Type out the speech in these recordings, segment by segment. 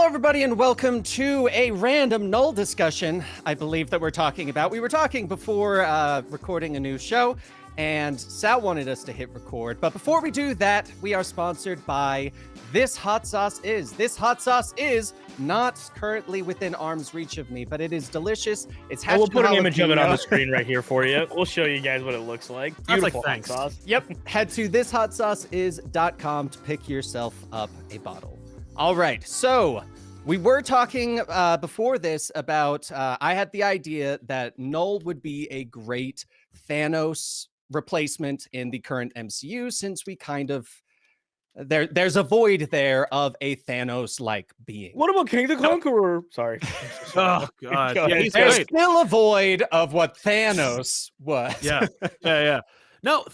everybody, and welcome to a random Knull discussion. I believe that we're talking about. We were talking before recording a new show, and Sal wanted us to hit record. But before we do that, we are sponsored by This Hot Sauce Is. This hot sauce is not currently within arm's reach of me, but it is delicious. It's we'll put an image of it on the screen right here for you. We'll show you guys what it looks like. Beautiful hot sauce. Yep. Head to thishotsauceis.com to pick yourself up a bottle. All right. So we were talking before this about I had the idea that Knull would be a great Thanos replacement in the current MCU, since we kind of there's a void there of a Thanos-like being. What about King the Conqueror? Sorry. Oh God, yeah, there's still a void of what Thanos was. Yeah. No,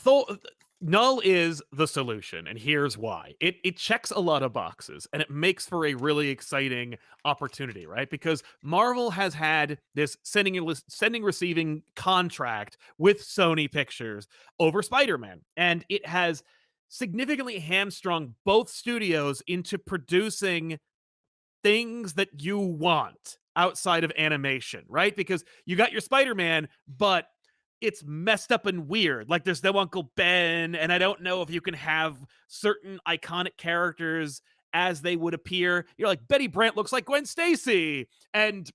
Knull is the solution, and here's why. It checks a lot of boxes, and it makes for a really exciting opportunity, right? Because Marvel has had this sending receiving contract with Sony Pictures over Spider-Man, and it has significantly hamstrung both studios into producing things that you want outside of animation, right? Because you got your Spider-Man, but it's messed up and weird. Like, there's no Uncle Ben, and I don't know if you can have certain iconic characters as they would appear. You're like, Betty Brant looks like Gwen Stacy, and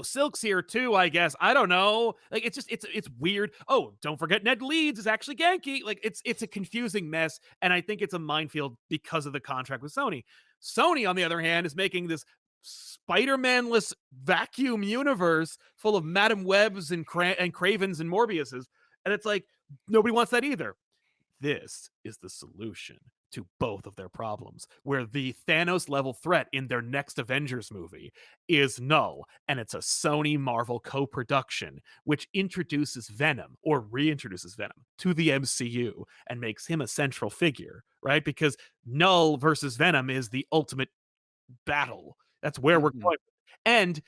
Silk's here too, I guess. I don't know. Like, it's weird. Oh, don't forget Ned Leeds is actually Genki. Like, it's a confusing mess, and I think it's a minefield because of the contract with Sony. Sony, on the other hand, is making this Spider-Man-less vacuum universe full of Madam Webs and Cravens and Morbiuses, and it's like, nobody wants that either. This is the solution to both of their problems, where the Thanos level threat in their next Avengers movie is Knull, and it's a Sony Marvel co-production, which introduces Venom, or reintroduces Venom, to the MCU and makes him a central figure, right? Because Knull versus Venom is the ultimate battle. That's where we're going. And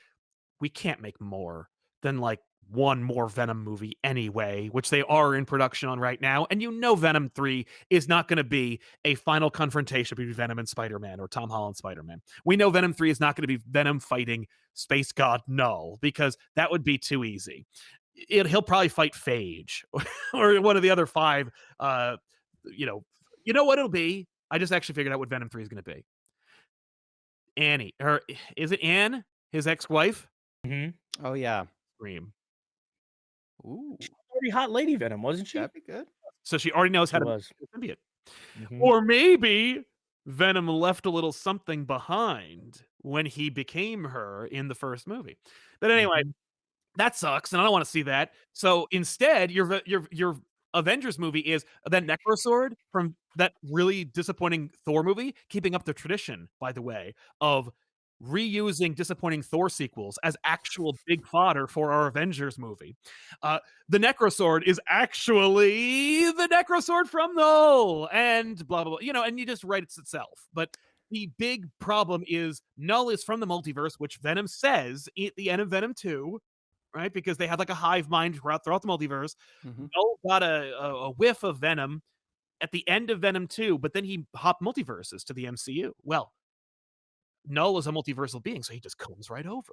we can't make more than like one more Venom movie anyway, which they are in production on right now. And Venom 3 is not going to be a final confrontation between Venom and Spider-Man, or Tom Holland Spider-Man. We know Venom 3 is not going to be Venom fighting space god Knull, because that would be too easy. He'll probably fight Phage or one of the other five. You know what it'll be? I just actually figured out what Venom 3 is going to be. Annie, or is it Anne, his ex-wife? Mm-hmm. Oh yeah, Scream. Ooh, pretty hot lady Venom, wasn't she? That'd be good. So she already knows how to be it. Or maybe Venom left a little something behind when he became her in the first movie. But anyway, that sucks, and I don't want to see that. So instead, your Avengers movie is that Necrosword from that really disappointing Thor movie, keeping up the tradition, by the way, of reusing disappointing Thor sequels as actual big fodder for our Avengers movie. The Necrosword is actually the Necrosword from Knull, and blah, blah, blah, and you just write it itself. But the big problem is Knull is from the multiverse, which Venom says at the end of Venom 2, right? Because they had like a hive mind throughout the multiverse. Knull got a whiff of Venom at the end of Venom 2, but then he hopped multiverses to the MCU. Well, Knull is a multiversal being, so he just comes right over,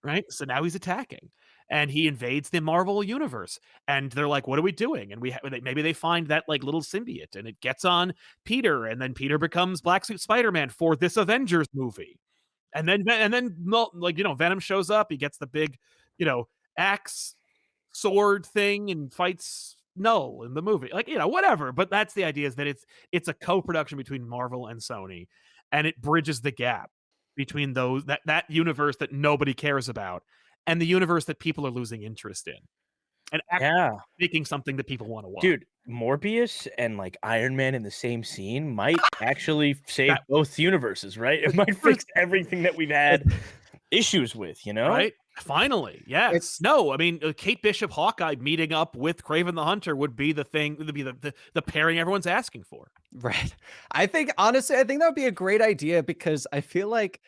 right? So now he's attacking, and he invades the Marvel universe, and they're like, what are we doing? And maybe they find that like little symbiote, and it gets on Peter, and then Peter becomes Black Suit Spider-Man for this Avengers movie. And then Venom shows up, he gets the big, axe sword thing and fights Knull in the movie. Like, whatever. But that's the idea, is that it's a co-production between Marvel and Sony, and it bridges the gap between that universe that nobody cares about and the universe that people are losing interest in, and actually making something that people want to watch. Dude, Morbius and like Iron Man in the same scene might actually save both universes, right? It might fix everything that we've had issues with, Right? Finally, yes. Kate Bishop Hawkeye meeting up with Kraven the Hunter would be the thing, would be the pairing everyone's asking for. Right. I think that would be a great idea, because I feel like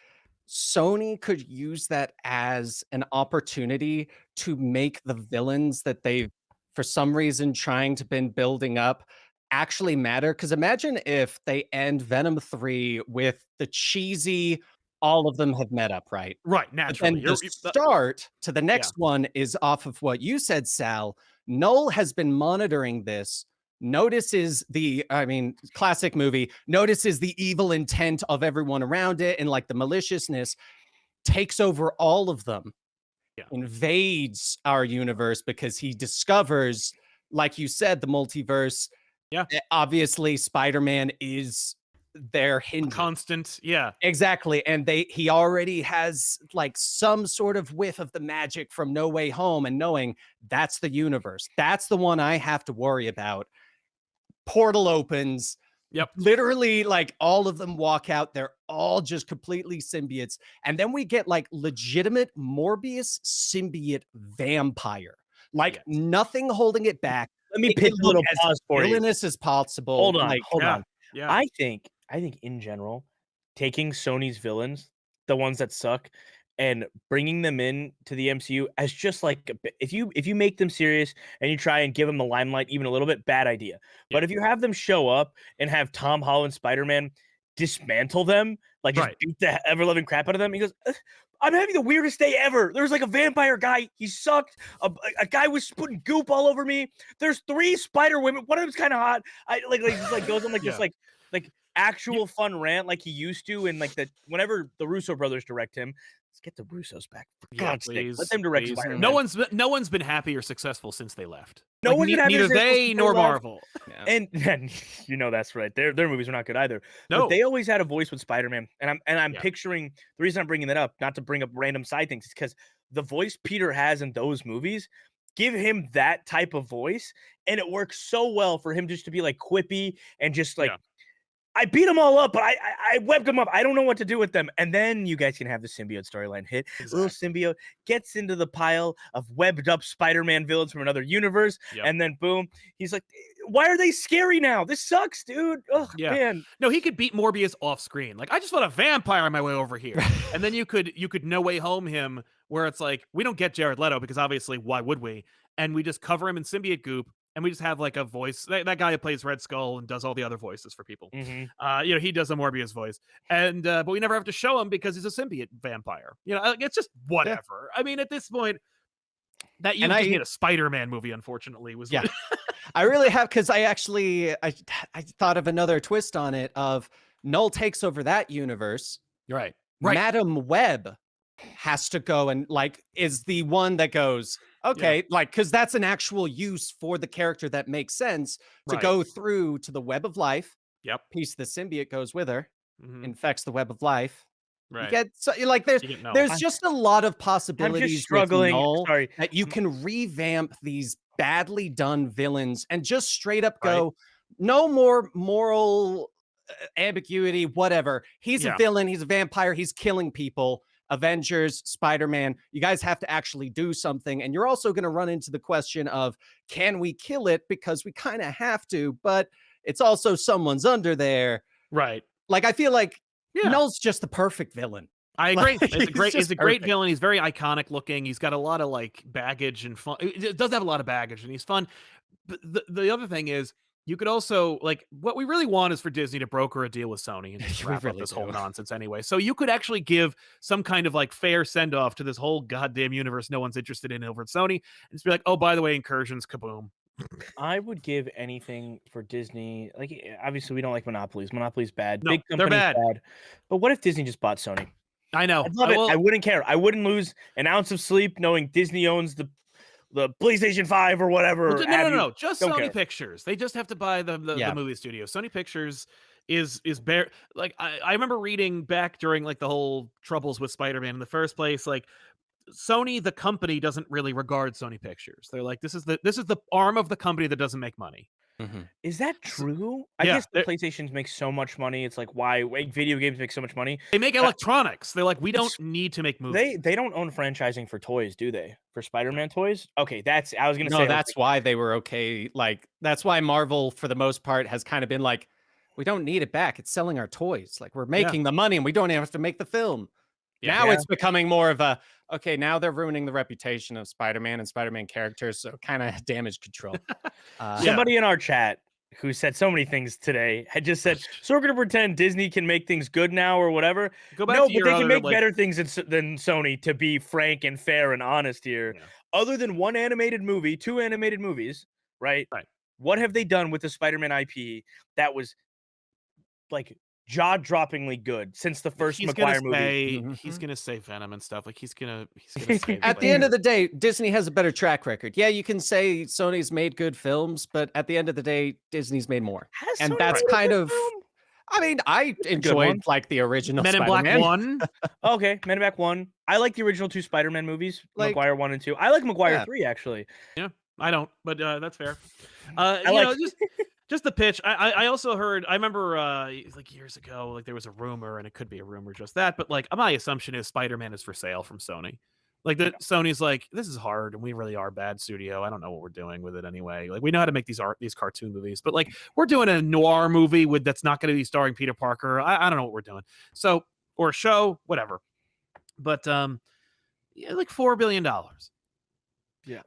Sony could use that as an opportunity to make the villains that they've, for some reason, trying to been building up actually matter. Because imagine if they end Venom 3 with the cheesy all of them have met up, right? Right, But naturally. then the start to the yeah. next one is off of what you said, Sal. Knull has been monitoring this, notices I mean, classic movie, notices the evil intent of everyone around it and like the maliciousness, takes over all of them, Yeah. invades our universe because he discovers, like you said, the multiverse. Yeah. Obviously, Spider-Man is their hindrance. Constant, yeah. Exactly. And he already has like some sort of whiff of the magic from No Way Home and knowing that's the universe. That's the one I have to worry about. Portal opens. Yep. Literally, like all of them walk out. They're all just completely symbiotes. And then we get like legitimate Morbius symbiote vampire. Like Yes. nothing holding it back. Let me Make pitch it a little look as pause for you. villainous as possible. Hold on, Like, hold yeah, on. yeah. I think in general, taking Sony's villains, the ones that suck, and bringing them in to the MCU as just like if you make them serious and you try and give them the limelight even a little bit, bad idea. But if you have them show up and have Tom Holland Spider-Man dismantle them, like just Right. beat the ever-loving crap out of them, he goes, I'm having the weirdest day ever. There's like a vampire guy. He sucked. A guy was putting goop all over me. There's 3 spider women. One of them's kind of hot. I just like goes on like this like actual fun rant like he used to, and like whenever the Russo brothers direct him. Let's get the Russos back. For God's sake, let them direct Spider-Man. No one's been happy or successful since they left. No Like, one's been happy neither or successful they since nor they left. Marvel. yeah. And you know that's right. Their movies are not good either. No. But they always had a voice with Spider-Man. And I'm Yeah. picturing the reason I'm bringing that up, not to bring up random side things, is because the voice Peter has in those movies, give him that type of voice, and it works so well for him just to be like quippy and just like I beat them all up, but I webbed them up. I don't know what to do with them. And then you guys can have the symbiote storyline hit. Exactly. Little symbiote gets into the pile of webbed up Spider-Man villains from another universe. Yep. And then boom, he's like, why are they scary now? This sucks, dude. Oh, man. No, he could beat Morbius off screen. Like, I just want a vampire on my way over here. And then you could No Way Home him where it's like, we don't get Jared Leto because obviously why would we? And we just cover him in symbiote goop. And we just have like a voice. That guy who plays Red Skull and does all the other voices for people. Mm-hmm. He does a Morbius voice, and but we never have to show him because he's a symbiote vampire. It's just whatever. I mean, at this point, that you just need a Spider-Man movie. Unfortunately, was I really have, because I thought of another twist on it. Of Knull takes over that universe. Right. Madam Web has to go and like is the one that goes. Okay, like, because that's an actual use for the character that makes sense to go through to the web of life. Yep. Piece of the symbiote goes with her, infects the web of life. Right. You get like there's just a lot of possibilities. I'm just struggling. Sorry, that you can revamp these badly done villains and just straight up go, no more moral ambiguity, whatever. He's a villain. He's a vampire. He's killing people. Avengers, Spider-Man, you guys have to actually do something. And you're also going to run into the question of, can we kill it? Because we kind of have to, but it's also someone's under there. Right. Like, I feel like Knull's just the perfect villain. I agree. Like, He's a great villain. He's very iconic looking. He's got a lot of like baggage and fun. It does have a lot of baggage and he's fun. But the other thing is, you could also, like, what we really want is for Disney to broker a deal with Sony and just wrap up this whole nonsense anyway. So you could actually give some kind of like fair send off to this whole goddamn universe no one's interested in over at Sony, and just be like, oh, by the way, Incursions, kaboom. I would give anything for Disney. Like, obviously, we don't like monopolies. Monopolies bad. No, Big they're companies bad. But what if Disney just bought Sony? I know. I'd love it. I wouldn't care. I wouldn't lose an ounce of sleep knowing Disney owns the PlayStation 5 or whatever. Well, no. Just Sony Pictures. They just have to buy the movie studio. Sony Pictures is bare. Like, I remember reading back during like the whole troubles with Spider-Man in the first place, like Sony, the company, doesn't really regard Sony Pictures. They're like, this is the arm of the company that doesn't make money. Mm-hmm. Is that true? I guess the PlayStations make so much money. It's like, why video games make so much money? They make electronics. They're like, we don't need to make movies. They don't own franchising for toys, do they? For Spider-Man toys? Okay, I was gonna say that's why they were okay. Like, that's why Marvel, for the most part, has kind of been like, we don't need it back. It's selling our toys. Like, we're making the money and we don't have to make the film. Now it's becoming more of a, okay, now they're ruining the reputation of Spider-Man and Spider-Man characters, so kind of damage control. Somebody in our chat who said so many things today, had just said, "So we're gonna pretend Disney can make things good now or whatever." Go back No, to but your they can other make like better things than Sony. To be frank and fair and honest here, yeah, other than one animated movie, two animated movies, right? right. What have they done with the Spider-Man IP that was like jaw-droppingly good since the Well, first Maguire movie? he's Mhm. gonna say Venom and stuff. Like he's gonna say At like the end of the day, Disney has a better track record. Yeah, you can say Sony's made good films, but at the end of the day, Disney's made more. Has And Sony that's right. made a kind good of, film? I mean, I It's a good enjoyed one. like the original Men in Black Spider-Man. 1. Okay, Men in Black 1. I like the original 2 Spider-Man movies, Like, Maguire 1 and 2. I like Maguire yeah. 3, actually. Yeah, I don't, but that's fair. I like Just the pitch. I also heard. I remember like years ago, like there was a rumor, and it could be a rumor, just that. But like my assumption is Spider-Man is for sale from Sony. Like the Sony's like, this is hard, and we really are a bad studio. I don't know what we're doing with it anyway. Like we know how to make these cartoon movies, but like we're doing a noir movie with that's not going to be starring Peter Parker. I don't know what we're doing. So or a show, whatever. But yeah, like $4 billion.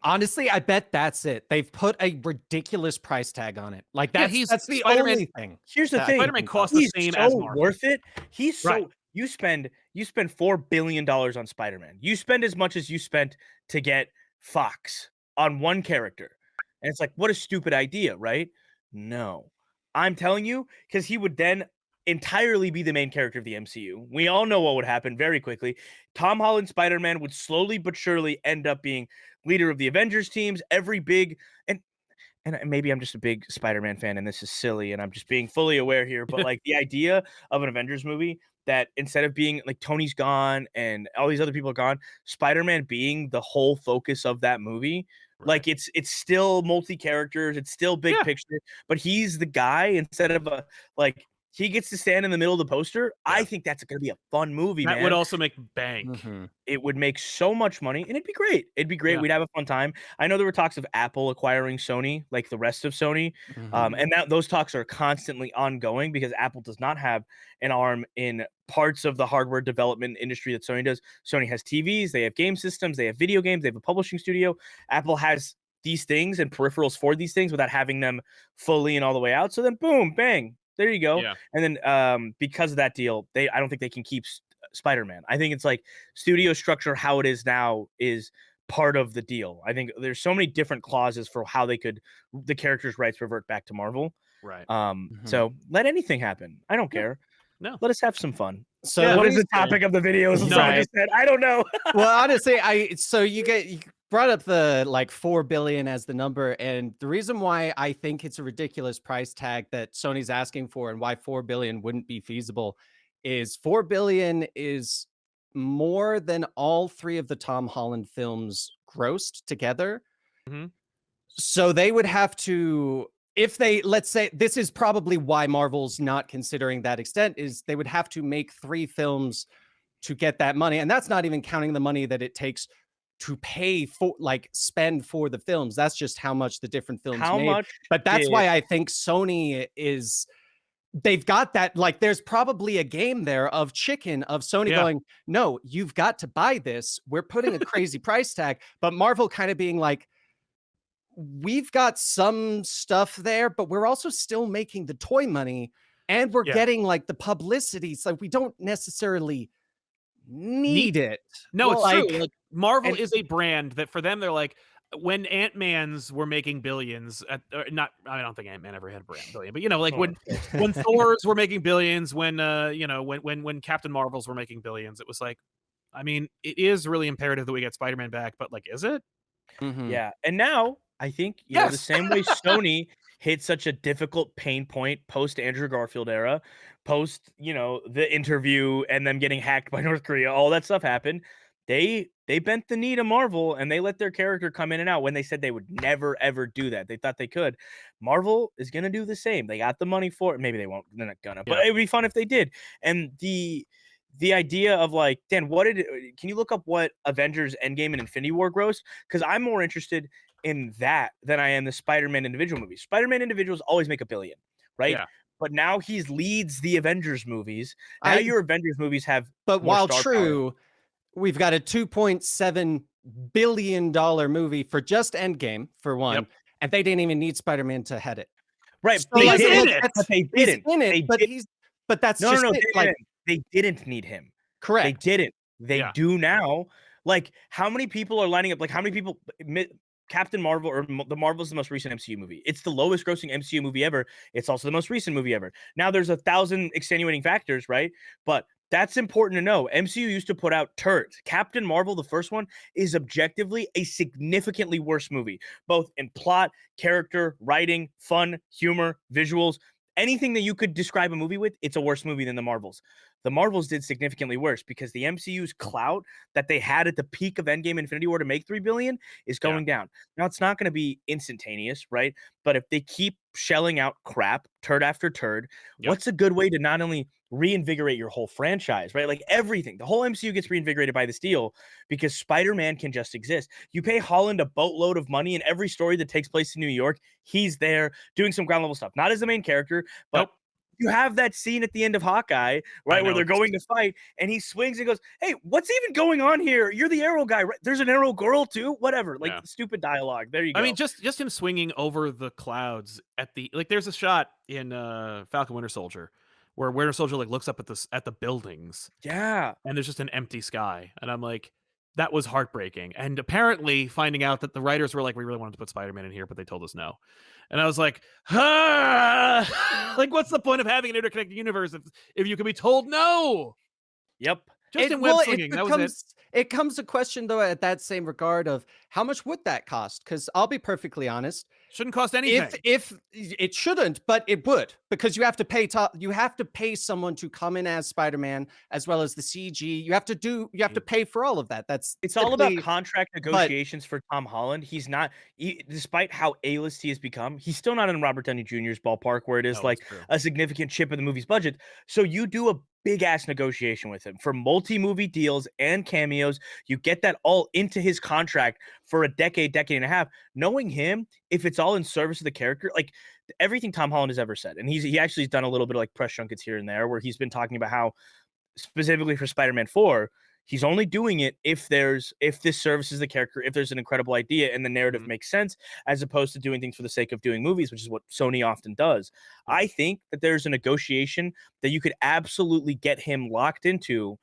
Honestly, I bet that's it. They've put a ridiculous price tag on it. Like Yeah, that's the Spider-Man. only thing. Here's the that I thing. can Spider-Man think costs of. the He's same so as Marvel. worth it. He's so Right. you spend $4 billion on Spider-Man. You spend as much as you spent to get Fox on one character. And it's like, what a stupid idea, right? No. I'm telling you, because he would then entirely be the main character of the MCU. We all know what would happen very quickly. Tom Holland Spider-Man would slowly but surely end up being leader of the Avengers teams. Every big and maybe I'm just a big Spider-Man fan and this is silly and I'm just being fully aware here, but like the idea of an Avengers movie that instead of being like Tony's gone and all these other people are gone, Spider-Man being the whole focus of that movie, like Right. it's still multi-characters, it's still big Yeah. picture, but he's the guy instead of a like he gets to stand in the middle of the poster. I Yeah. think that's going to be a fun movie, That man. would also make bank. Mhm. It would make so much money and it'd be great. It'd be great. Yeah. We'd have a fun time. I know there were talks of Apple acquiring Sony, like the rest of Sony. Mhm. And that those talks are constantly ongoing because Apple does not have an arm in parts of the hardware development industry that Sony does. Sony has TVs, they have game systems, they have video games, they have a publishing studio. Apple has these things and peripherals for these things without having them fully and all the way out. So then boom, bang, there you go. Yeah. And then because of that deal, I don't think they can keep Spider-Man. I think it's like studio structure how it is now is part of the deal. I think there's so many different clauses for how they could the characters' rights revert back to Marvel. Right. So let anything happen. I don't care. No. Let us have some fun. So Yeah, What let is me the topic of the videos? No. Someone just said, I don't know. well, honestly, so you brought up the like 4 billion as the number, and the reason why I think it's a ridiculous price tag that Sony's asking for and why 4 billion wouldn't be feasible is 4 billion is more than all three of the Tom Holland films grossed together. Mhm. So they would have to, if they, let's say, this is probably why Marvel's not considering that extent, is they would have to make 3 films to get that money. And that's not even counting the money that it takes to pay for, like, spend for the films. That's just how much the different films How made. much? But that's did- why I think Sony is, they've got that, like, there's probably a game there of chicken of Sony Yeah. going, no, you've got to buy this. We're putting a crazy price tag. But Marvel kind of being like, we've got some stuff there, but we're also still making the toy money and we're Yeah. getting like the publicity. So we don't necessarily need it. No, it's Like, true. Like Marvel and- is a brand that for them they're like when Ant-Man's were making billions at not I don't think Ant-Man ever had a billion, but you know, like when Thor's were making billions, when you know, when Captain Marvel's were making billions, it was like, I mean, it is really imperative that we get Spider-Man back, but like, is it? Mhm. Yeah. And now I think you know, the Yes. same way Sony hit such a difficult pain point post Andrew Garfield era, post, you know, the interview and them getting hacked by North Korea, all that stuff happened. They bent the knee to Marvel and they let their character come in and out when they said they would never ever do that. They thought they could. Marvel is gonna do the same. They got the money for it. Maybe they won't, they're not gonna, but Yeah. it would be fun if they did. And the idea of like, Dan, can you look up what Avengers Endgame and Infinity War grossed? Because I'm more interested in that than I am the Spider-Man individual movies. Spider-Man individuals always make $1 billion, right? Yeah. But now he leads the Avengers movies. Now I- your Avengers movies have But more while star power. true, we've got a $2.7 billion movie for just Endgame for one, Yep. and they didn't even need Spider-Man to head it. Right, So, they He's did, in it. but they he's didn't. in it, They but did. that's No, just no, no, it. Like, they didn't need him. They correct. didn't. They Yeah. do now. Like, how many people are lining up? Like, how many people? Captain Marvel or the Marvel's the most recent MCU movie. It's the lowest grossing MCU movie ever. It's also the most recent movie ever. Now, there's 1,000 extenuating factors, right? But that's important to know. MCU used to put out turds. Captain Marvel, the first one, is objectively a significantly worse movie, both in plot, character, writing, fun, humor, visuals. Anything that you could describe a movie with, it's a worse movie than the Marvels. The Marvels did significantly worse because the MCU's clout that they had at the peak of Endgame Infinity War to make $3 billion is going down. Now, it's not going to be instantaneous, right? But if they keep shelling out crap, turd after turd, what's a good way to not only reinvigorate your whole franchise, right? Like everything, the whole MCU gets reinvigorated by this deal because Spider-Man can just exist. You pay Holland a boatload of money, and every story that takes place in New York, he's there doing some ground level stuff, not as the main character, but Nope. you have that scene at the end of Hawkeye, right, where they're going to fight, and he swings and goes, "Hey, what's even going on here? You're the Arrow guy, right? There's an Arrow girl too. Whatever." Like stupid dialogue. There you go. I mean, just him swinging over the clouds at the there's a shot in Falcon Winter Soldier where Winter Soldier like looks up at the buildings. Yeah. And there's just an empty sky, and I'm like, that was heartbreaking. And apparently, finding out that the writers were like, we really wanted to put Spider-Man in here, but they told us no. And I was like, like, what's the point of having an interconnected universe if you can be told no? Yep. Just in web slinging, that was it. It comes a question though at that same regard of how much would that cost? Because I'll be perfectly honest, Shouldn't cost anything. if it shouldn't, but it would, because you have to pay someone to come in as Spider-Man as well as the CG. You have to pay for all of that. It's all about contract negotiations for Tom Holland. He's not, despite how A-list he has become, he's still not in Robert Downey Jr.'s ballpark where it is like a significant chip of the movie's budget. So you do a big ass negotiation with him for multi-movie deals and cameos. You get that all into his contract for a decade and a half. Knowing him, if it's all in service of the character, like everything Tom Holland has ever said, and he actually has done a little bit of like press junkets here and there where he's been talking about how specifically for Spider-Man 4, he's only doing it if this services the character, if there's an incredible idea and the narrative makes sense, as opposed to doing things for the sake of doing movies, which is what Sony often does. I think that there's a negotiation that you could absolutely get him locked into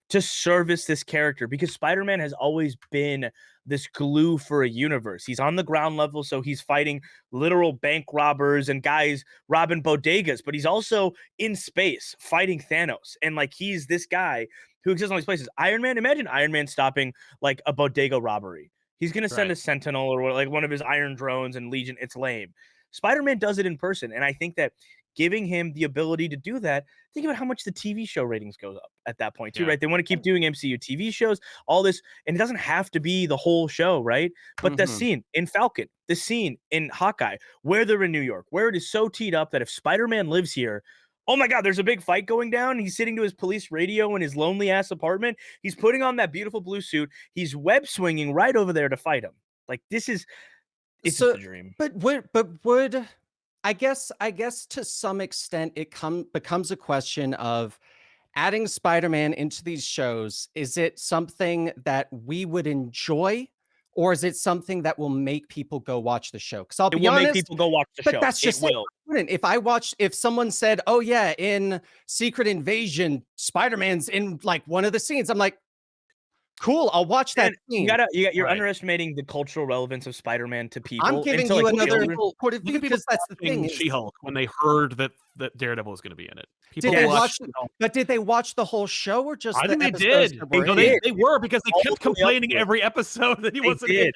to service this character, because Spider-Man has always been this glue for a universe. He's on the ground level, so he's fighting literal bank robbers and guys robbing bodegas, but he's also in space fighting Thanos. And like, he's this guy who exists in all these places. Iron Man, imagine Iron Man stopping like a bodega robbery. He's going to send a Sentinel or like one of his iron drones and Legion. It's lame. Spider-Man does it in person. And I think that giving him the ability to do that, think about how much the TV show ratings goes up at that point too, right? They want to keep doing MCU TV shows, all this, and it doesn't have to be the whole show, right? But the scene in Falcon, the scene in Hawkeye, where they're in New York, where it is so teed up that if Spider-Man lives here, oh my God, there's a big fight going down. He's sitting to his police radio in his lonely ass apartment. He's putting on that beautiful blue suit. He's web swinging right over there to fight him. Like, it's just a dream. But would I guess to some extent it becomes a question of adding Spider-Man into these shows. Is it something that we would enjoy, or is it something that will make people go watch the show? Because I'll be honest, make people go watch the show. But that's just it. If someone said, "Oh yeah, in Secret Invasion, Spider-Man's in like one of the scenes," I'm like, cool, I'll watch that scene. You're underestimating the cultural relevance of Spider-Man to people. I'm giving you another point of view because that's the thing. She-Hulk when they heard that Daredevil was going to be in it. Did they watch the whole show or just? I think they did. They were, because they kept complaining every episode that he wasn't in.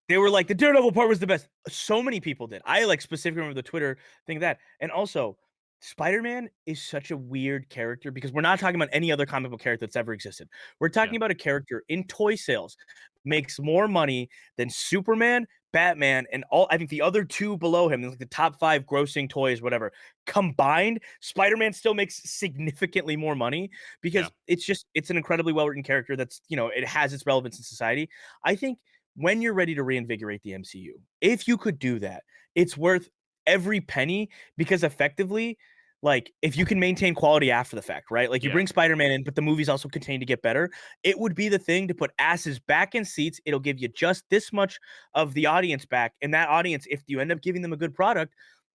They were like, the Daredevil part was the best. So many people did. I like specifically remember the Twitter thing of that. And also, Spider-Man is such a weird character because we're not talking about any other comic book character that's ever existed. We're talking about a character in toy sales makes more money than Superman, Batman, and I think the other two below him, like the top 5 grossing toys, whatever, combined. Spider-Man still makes significantly more money because it's an incredibly well-written character that's, it has its relevance in society. I think when you're ready to reinvigorate the MCU, if you could do that, it's worth every penny, because effectively, like, if you can maintain quality after the fact, right? Like, you bring Spider-Man in, but the movies also continue to get better. It would be the thing to put asses back in seats. It'll give you just this much of the audience back. And that audience, if you end up giving them a good product,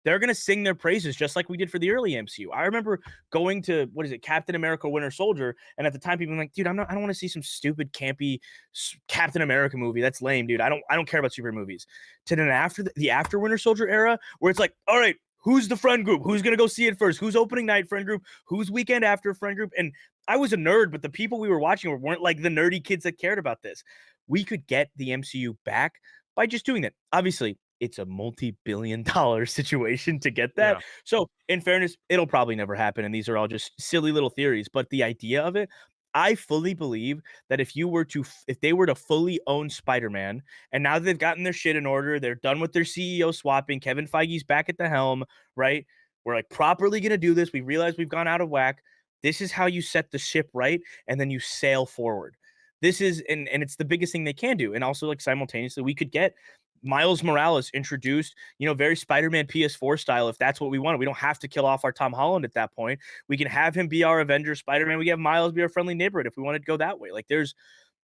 they're going to sing their praises just like we did for the early MCU. I remember going to, Captain America Winter Soldier, and at the time people were like, dude, I don't want to see some stupid campy Captain America movie. That's lame, dude. I don't care about superhero movies. To then after the after Winter Soldier era, where it's like, all right, who's the friend group? Who's going to go see it first? Who's opening night friend group? Who's weekend after friend group? And I was a nerd, but the people we were watching weren't like the nerdy kids that cared about this. We could get the MCU back by just doing that. Obviously, it's a multi-billion-dollar situation to get that. Yeah. So in fairness, it'll probably never happen. And these are all just silly little theories. But the idea of it, I fully believe that if they were to fully own Spider-Man, and now that they've gotten their shit in order, they're done with their CEO swapping, Kevin Feige's back at the helm, right? We're like properly going to do this. We realize we've gone out of whack. This is how you set the ship right, and then you sail forward. This is, and it's the biggest thing they can do. And also, like, simultaneously, we could get Miles Morales introduced, very Spider-Man PS4 style, if that's what we want. We don't have to kill off our Tom Holland at that point. We can have him be our Avenger Spider-Man. We have Miles be our friendly neighborhood if we wanted to go that way. Like, there's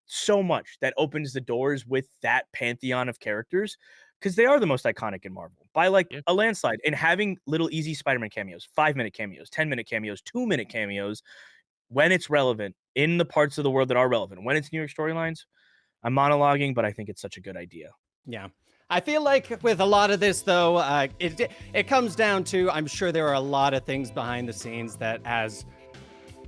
so much that opens the doors with that pantheon of characters, because they are the most iconic in Marvel by a landslide. And having little easy Spider-Man cameos, 5-minute cameos, 10-minute cameos, 2-minute cameos, when it's relevant in the parts of the world that are relevant, when it's New York storylines. I'm monologuing, but I think it's such a good idea. Yeah. I feel like with a lot of this, though, it comes down to, I'm sure there are a lot of things behind the scenes that, as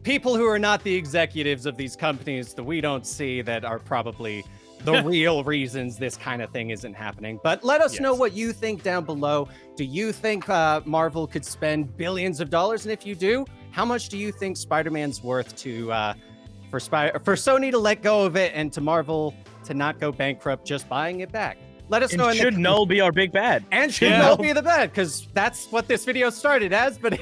people who are not the executives of these companies, that we don't see, that are probably the real reasons this kind of thing isn't happening. But let us know what you think down below. Do you think Marvel could spend billions of dollars? And if you do, how much do you think Spider-Man's worth for Sony to let go of it and to Marvel to not go bankrupt just buying it back? Let us know. Should Knull be our big bad? And should Knull be the bad? Because that's what this video started as. But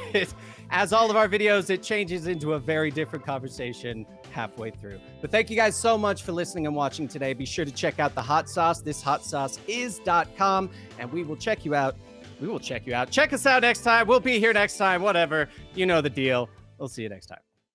as all of our videos, it changes into a very different conversation halfway through. But thank you guys so much for listening and watching today. Be sure to check out the hot sauce. ThisHotSauceIs.com. And we will check you out. We will check you out. Check us out next time. We'll be here next time. Whatever. You know the deal. We'll see you next time.